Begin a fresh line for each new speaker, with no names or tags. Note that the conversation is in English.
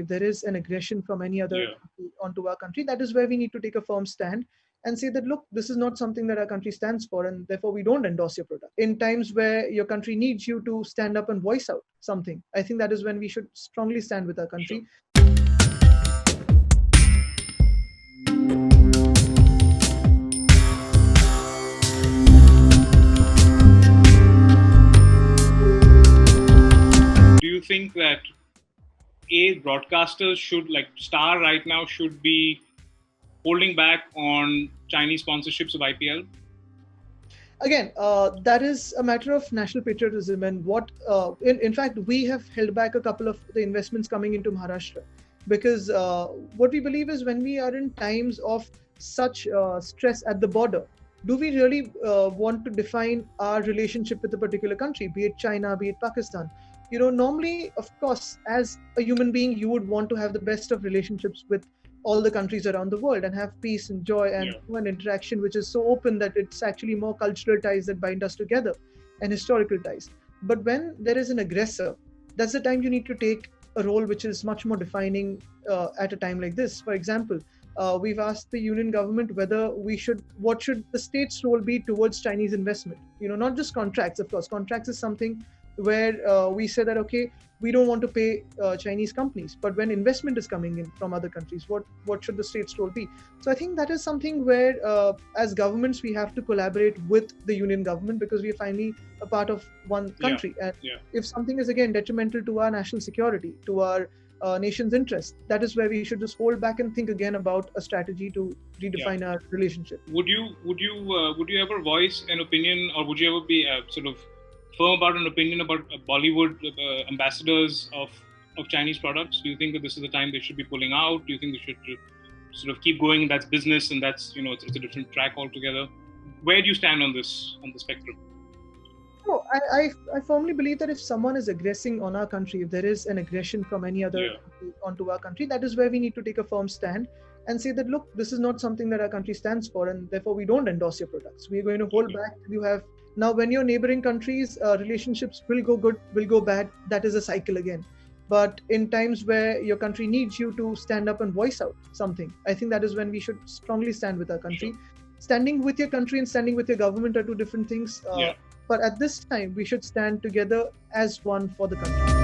there is an aggression from any other country onto our country, that is where we need to take a firm stand and say that, look, this is not something that our country stands for, and therefore we don't endorse your product. In times where your country needs you to stand up and voice out something, I think that is when we should strongly stand with our country.
Do you think that broadcasters should, like Star right now, should be holding back on Chinese sponsorships of IPL?
Again, that is a matter of national patriotism, and what in fact we have held back a couple of the investments coming into Maharashtra, because what we believe is, when we are in times of such stress at the border, do we really want to define our relationship with a particular country, be it China, be it Pakistan? Normally, of course, as a human being, you would want to have the best of relationships with all the countries around the world and have peace and joy and an interaction which is so open that it's actually more cultural ties that bind us together and historical ties. But when there is an aggressor, that's the time you need to take a role which is much more defining at a time like this. For example, we've asked the union government what should the state's role be towards Chinese investment. Not just contracts. Of course, contracts is something where we say that, okay, we don't want to pay Chinese companies, but when investment is coming in from other countries, what should the state's role be? So I think that is something where, as governments, we have to collaborate with the union government, because we are finally a part of one country. And if something is again detrimental to our national security, to our nation's interest, that is where we should just hold back and think again about a strategy to redefine our relationship.
Would you ever voice an opinion, or would you ever be sort of firm about an opinion about Bollywood ambassadors of Chinese products? Do you think that this is the time they should be pulling out? Do you think they should sort of keep going? That's business, and that's it's a different track altogether. Where do you stand on the spectrum?
No, I firmly believe that if someone is aggressing on our country, if there is an aggression from any other country onto our country, that is where we need to take a firm stand and say that, look, this is not something that our country stands for, and therefore we don't endorse your products. We're going to hold back. Now, when you're neighboring countries, relationships will go good, will go bad. That is a cycle again. But in times where your country needs you to stand up and voice out something, I think that is when we should strongly stand with our country. Standing with your country and standing with your government are two different things. But at this time, we should stand together as one for the country.